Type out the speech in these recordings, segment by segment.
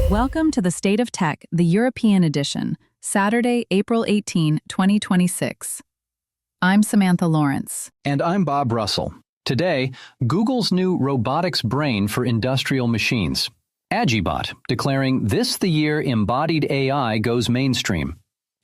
Welcome to the State of Tech, the European edition, Saturday, April 18, 2026. I'm Samantha Lawrence. And I'm Bob Russell. Today, Google's new robotics brain for industrial machines. AGIBOT declaring this the year embodied AI goes mainstream.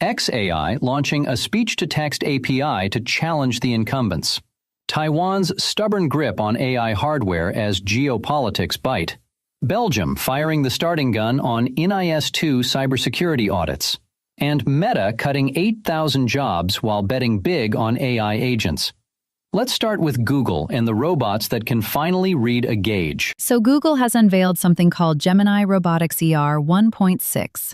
xAI launching a speech-to-text API to challenge the incumbents. Taiwan's stubborn grip on AI hardware as geopolitics bite. Belgium firing the starting gun on NIS2 cybersecurity audits. And Meta cutting 8,000 jobs while betting big on AI agents. Let's start with Google and the robots that can finally read a gauge. So Google has unveiled something called Gemini Robotics-ER 1.6.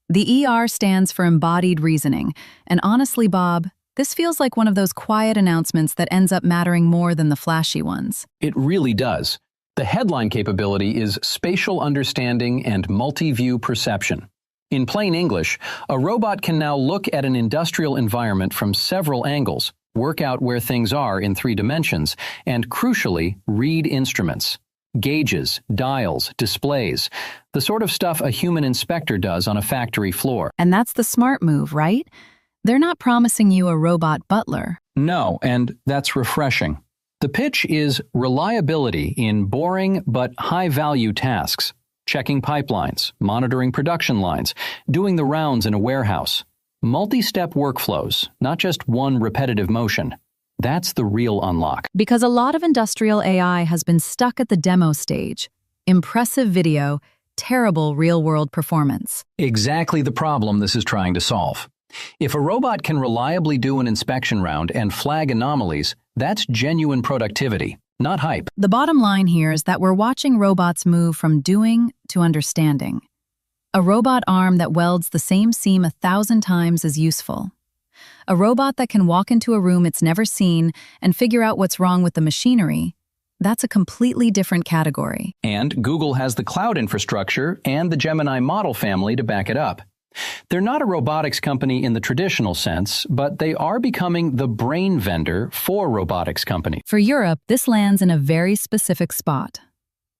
The ER stands for embodied reasoning, and honestly, Bob, this feels like one of those quiet announcements that ends up mattering more than the flashy ones. It really does. The headline capability is spatial understanding and multi-view perception. In plain English, a robot can now look at an industrial environment from several angles, work out where things are in 3 dimensions, and crucially, read instruments. Gauges, dials, displays, the sort of stuff a human inspector does on a factory floor. And that's the smart move, right? They're not promising you a robot butler. No, and that's refreshing. The pitch is reliability in boring but high-value tasks. Checking pipelines, monitoring production lines, doing the rounds in a warehouse. Multi-step workflows, not just one repetitive motion. That's the real unlock. Because a lot of industrial AI has been stuck at the demo stage. Impressive video, terrible real-world performance. Exactly the problem this is trying to solve. If a robot can reliably do an inspection round and flag anomalies, that's genuine productivity, not hype. The bottom line here is that we're watching robots move from doing to understanding. A robot arm that welds the same seam 1,000 times is useful. A robot that can walk into a room it's never seen and figure out what's wrong with the machinery, that's a completely different category. And Google has the cloud infrastructure and the Gemini model family to back it up. They're not a robotics company in the traditional sense, but they are becoming the brain vendor for robotics companies. For Europe, this lands in a very specific spot.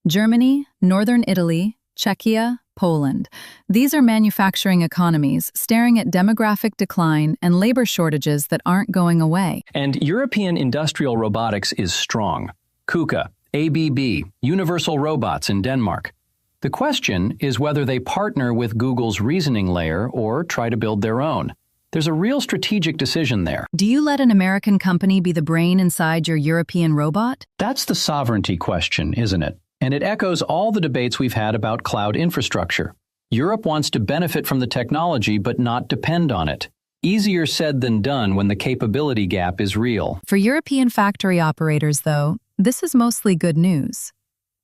Germany, Northern Italy, Czechia, Poland. These are manufacturing economies staring at demographic decline and labor shortages that aren't going away. And European industrial robotics is strong. KUKA, ABB, Universal Robots in Denmark. The question is whether they partner with Google's reasoning layer or try to build their own. There's a real strategic decision there. Do you let an American company be the brain inside your European robot? That's the sovereignty question, isn't it? And it echoes all the debates we've had about cloud infrastructure. Europe wants to benefit from the technology but not depend on it. Easier said than done when the capability gap is real. For European factory operators, though, this is mostly good news.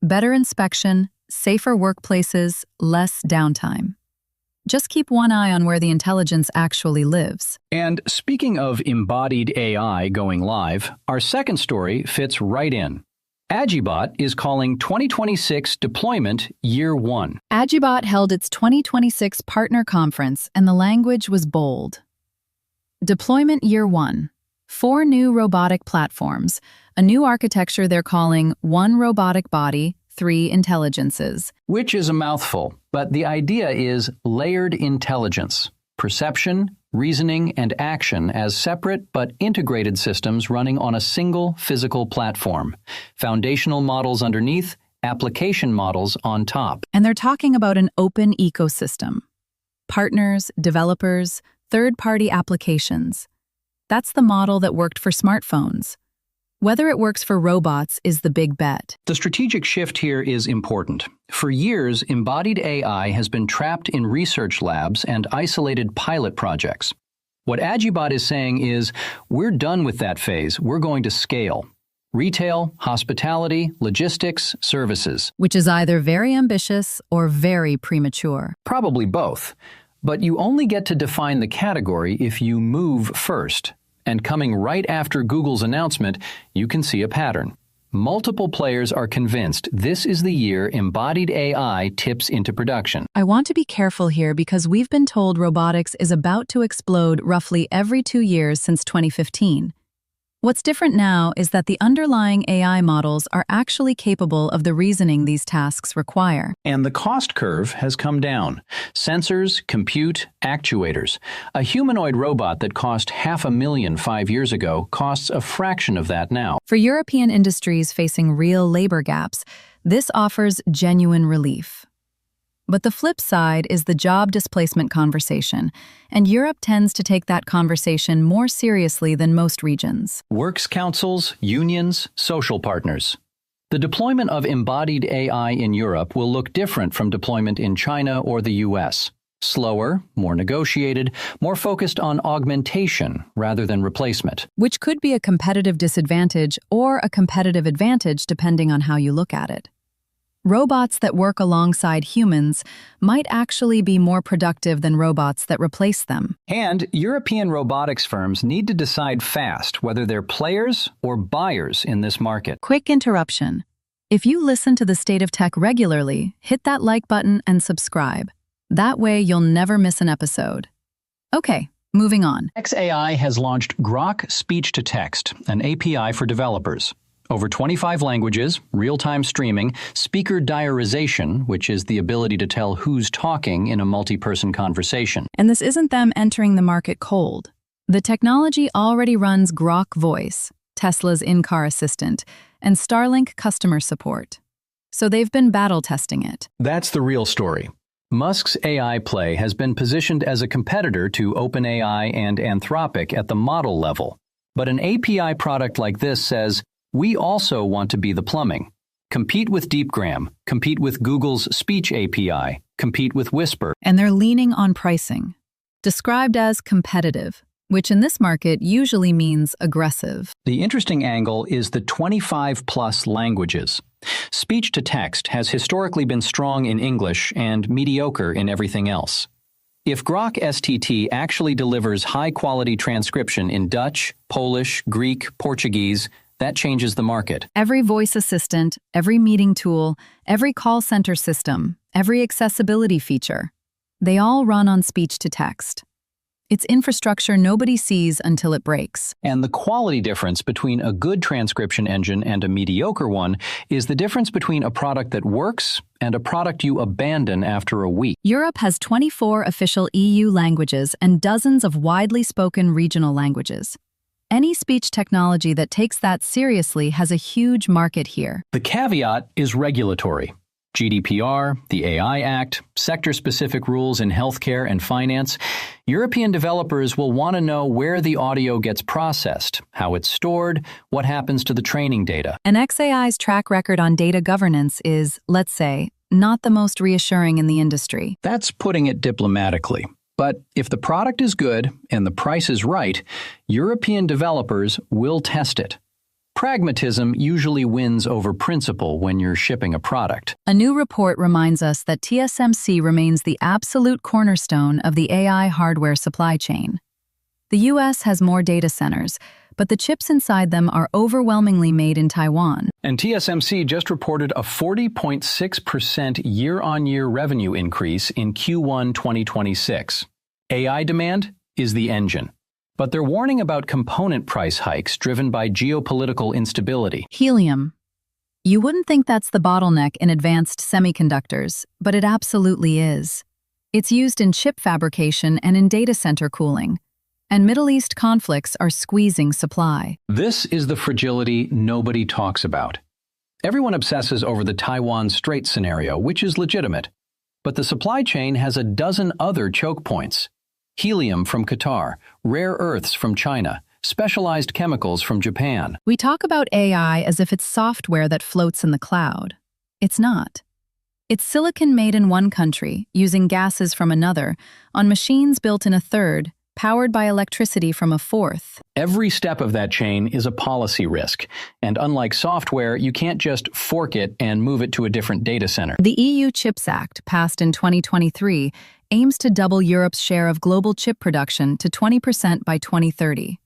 Better inspection, safer workplaces, less downtime. Just keep one eye on where the intelligence actually lives. And speaking of embodied AI going live, our second story fits right in. AGIBOT is calling 2026 deployment year 1. AGIBOT held its 2026 partner conference and the language was bold. Deployment year 1. 4 new robotic platforms, a new architecture they're calling One Robotic Body, 3 Intelligences. Which is a mouthful, but the idea is layered intelligence, perception, reasoning, and action as separate but integrated systems running on a single physical platform. Foundational models underneath, application models on top. And they're talking about an open ecosystem. Partners, developers, third-party applications. That's the model that worked for smartphones. Whether it works for robots is the big bet. The strategic shift here is important. For years, embodied AI has been trapped in research labs and isolated pilot projects. What AGIBOT is saying is, we're done with that phase, we're going to scale. Retail, hospitality, logistics, services. Which is either very ambitious or very premature. Probably both. But you only get to define the category if you move first. And coming right after Google's announcement, you can see a pattern. Multiple players are convinced this is the year embodied AI tips into production. I want to be careful here because we've been told robotics is about to explode roughly every 2 years since 2015. What's different now is that the underlying AI models are actually capable of the reasoning these tasks require. And the cost curve has come down. Sensors, compute, actuators. A humanoid robot that cost $500,000 5 years ago costs a fraction of that now. For European industries facing real labor gaps, this offers genuine relief. But the flip side is the job displacement conversation, and Europe tends to take that conversation more seriously than most regions. Works councils, unions, social partners. The deployment of embodied AI in Europe will look different from deployment in China or the US. Slower, more negotiated, more focused on augmentation rather than replacement. Which could be a competitive disadvantage or a competitive advantage depending on how you look at it. Robots that work alongside humans might actually be more productive than robots that replace them. And European robotics firms need to decide fast whether they're players or buyers in this market. Quick interruption. If you listen to The State of Tech regularly, hit that like button and subscribe. That way you'll never miss an episode. Okay, moving on. XAI has launched Grok Speech-to-Text, an API for developers. Over 25 languages, real-time streaming, speaker diarization, which is the ability to tell who's talking in a multi-person conversation. And this isn't them entering the market cold. The technology already runs Grok Voice, Tesla's in-car assistant, and Starlink customer support. So they've been battle testing it. That's the real story. Musk's AI play has been positioned as a competitor to OpenAI and Anthropic at the model level. But an API product like this says, we also want to be the plumbing. Compete with DeepGram, compete with Google's Speech API, compete with Whisper. And they're leaning on pricing, described as competitive, which in this market usually means aggressive. The interesting angle is the 25-plus languages. Speech-to-text has historically been strong in English and mediocre in everything else. If Grok STT actually delivers high-quality transcription in Dutch, Polish, Greek, Portuguese, that changes the market. Every voice assistant, every meeting tool, every call center system, every accessibility feature, they all run on speech-to-text. It's infrastructure nobody sees until it breaks. And the quality difference between a good transcription engine and a mediocre one is the difference between a product that works and a product you abandon after a week. Europe has 24 official EU languages and dozens of widely spoken regional languages. Any speech technology that takes that seriously has a huge market here. The caveat is regulatory. GDPR, the AI Act, sector-specific rules in healthcare and finance. European developers will want to know where the audio gets processed, how it's stored, what happens to the training data. And XAI's track record on data governance is, let's say, not the most reassuring in the industry. That's putting it diplomatically. But if the product is good and the price is right, European developers will test it. Pragmatism usually wins over principle when you're shipping a product. A new report reminds us that TSMC remains the absolute cornerstone of the AI hardware supply chain. The US has more data centers, but the chips inside them are overwhelmingly made in Taiwan. And TSMC just reported a 40.6% year-on-year revenue increase in Q1 2026. AI demand is the engine. But they're warning about component price hikes driven by geopolitical instability. Helium. You wouldn't think that's the bottleneck in advanced semiconductors, but it absolutely is. It's used in chip fabrication and in data center cooling. And Middle East conflicts are squeezing supply. This is the fragility nobody talks about. Everyone obsesses over the Taiwan Strait scenario, which is legitimate. But the supply chain has a dozen other choke points. Helium from Qatar, rare earths from China, specialized chemicals from Japan. We talk about AI as if it's software that floats in the cloud. It's not. It's silicon made in one country, using gases from another, on machines built in a third, powered by electricity from a fourth. Every step of that chain is a policy risk, and unlike software, you can't just fork it and move it to a different data center. The EU Chips Act, passed in 2023, aims to double Europe's share of global chip production to 20% by 2030.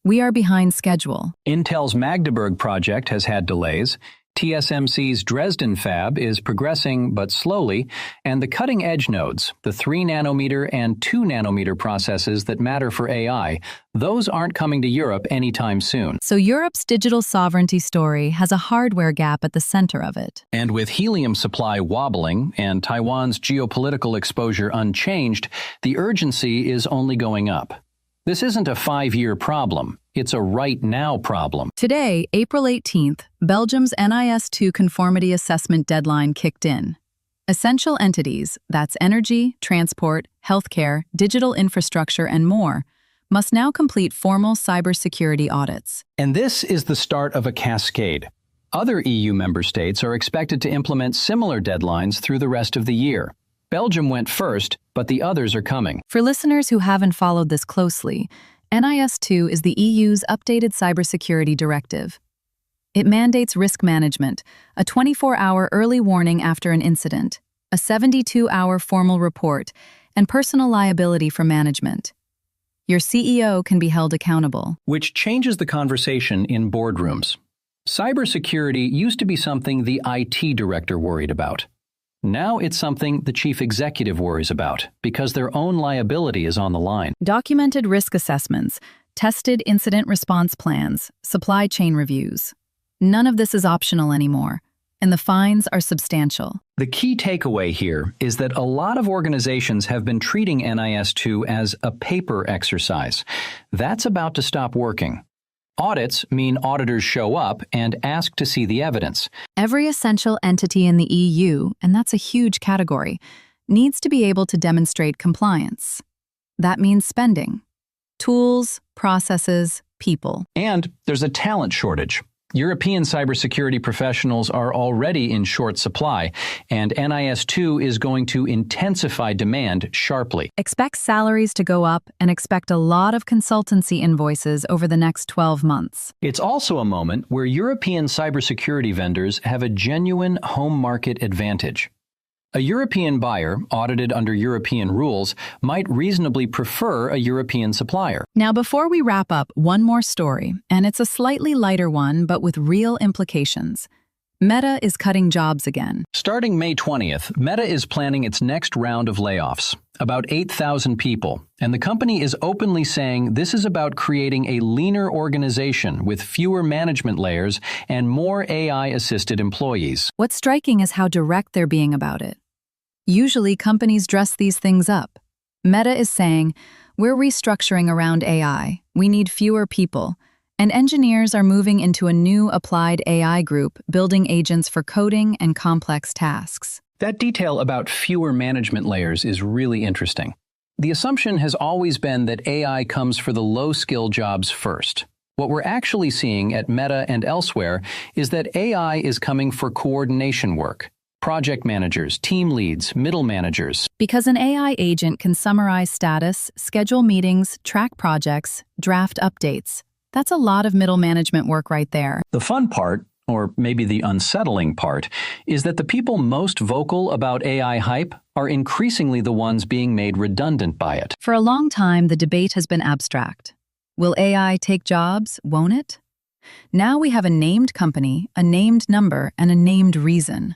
We are behind schedule. Intel's Magdeburg project has had delays. TSMC's Dresden fab is progressing but slowly, and the cutting-edge nodes, the 3-nanometer and 2-nanometer processes that matter for AI, those aren't coming to Europe anytime soon. So Europe's digital sovereignty story has a hardware gap at the center of it. And with helium supply wobbling and Taiwan's geopolitical exposure unchanged, the urgency is only going up. This isn't a 5-year problem. It's a right-now problem. Today, April 18th, Belgium's NIS2 conformity assessment deadline kicked in. Essential entities, that's energy, transport, healthcare, digital infrastructure, and more, must now complete formal cybersecurity audits. And this is the start of a cascade. Other EU member states are expected to implement similar deadlines through the rest of the year. Belgium went first, but the others are coming. For listeners who haven't followed this closely, NIS2 is the EU's updated cybersecurity directive. It mandates risk management, a 24-hour early warning after an incident, a 72-hour formal report, and personal liability for management. Your CEO can be held accountable. Which changes the conversation in boardrooms. Cybersecurity used to be something the IT director worried about. Now it's something the chief executive worries about, because their own liability is on the line. Documented risk assessments, tested incident response plans, supply chain reviews. None of this is optional anymore, and the fines are substantial. The key takeaway here is that a lot of organizations have been treating NIS2 as a paper exercise. That's about to stop working. Audits mean auditors show up and ask to see the evidence. Every essential entity in the EU, and that's a huge category, needs to be able to demonstrate compliance. That means spending. Tools, processes, people. And there's a talent shortage. European cybersecurity professionals are already in short supply, and NIS2 is going to intensify demand sharply. Expect salaries to go up and expect a lot of consultancy invoices over the next 12 months. It's also a moment where European cybersecurity vendors have a genuine home market advantage. A European buyer, audited under European rules, might reasonably prefer a European supplier. Now, before we wrap up, one more story, and it's a slightly lighter one, but with real implications. Meta is cutting jobs again. Starting May 20th, Meta is planning its next round of layoffs, about 8,000 people, and the company is openly saying this is about creating a leaner organization with fewer management layers and more AI-assisted employees. What's striking is how direct they're being about it. Usually, companies dress these things up. Meta is saying, we're restructuring around AI, we need fewer people, and engineers are moving into a new applied AI group, building agents for coding and complex tasks. That detail about fewer management layers is really interesting. The assumption has always been that AI comes for the low-skill jobs first. What we're actually seeing at Meta and elsewhere is that AI is coming for coordination work. Project managers, team leads, middle managers. Because an AI agent can summarize status, schedule meetings, track projects, draft updates. That's a lot of middle management work right there. The fun part, or maybe the unsettling part, is that the people most vocal about AI hype are increasingly the ones being made redundant by it. For a long time, the debate has been abstract. Will AI take jobs, won't it? Now we have a named company, a named number, and a named reason.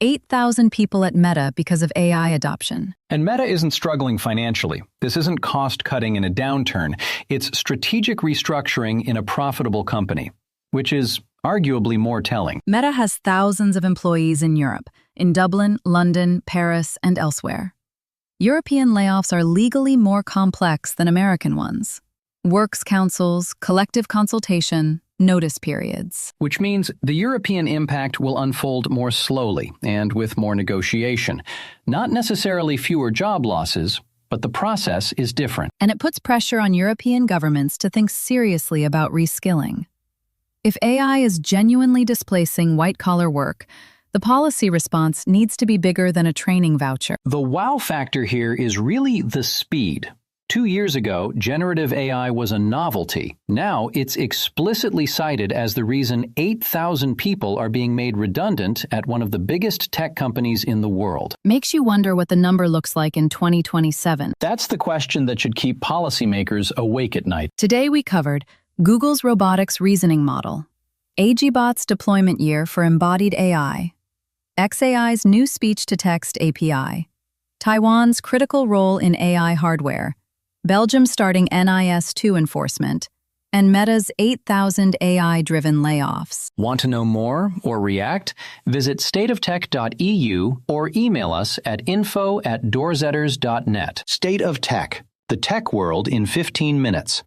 8,000 people at Meta because of AI adoption. And Meta isn't struggling financially. This isn't cost-cutting in a downturn. It's strategic restructuring in a profitable company, which is arguably more telling. Meta has thousands of employees in Europe, in Dublin, London, Paris, and elsewhere. European layoffs are legally more complex than American ones. Works councils, collective consultation, notice periods. Which means the European impact will unfold more slowly and with more negotiation. Not necessarily fewer job losses, but the process is different. And it puts pressure on European governments to think seriously about reskilling. If AI is genuinely displacing white-collar work, the policy response needs to be bigger than a training voucher. The wow factor here is really the speed. 2 years ago, generative AI was a novelty. Now it's explicitly cited as the reason 8,000 people are being made redundant at one of the biggest tech companies in the world. Makes you wonder what the number looks like in 2027. That's the question that should keep policymakers awake at night. Today we covered Google's robotics reasoning model, AGIBOT's deployment year for embodied AI, XAI's new speech-to-text API, Taiwan's critical role in AI hardware, Belgium starting NIS2 enforcement, and Meta's 8,000 AI-driven layoffs. Want to know more or react? Visit stateoftech.eu or email us at info@doorzetters.net. State of Tech, the tech world in 15 minutes.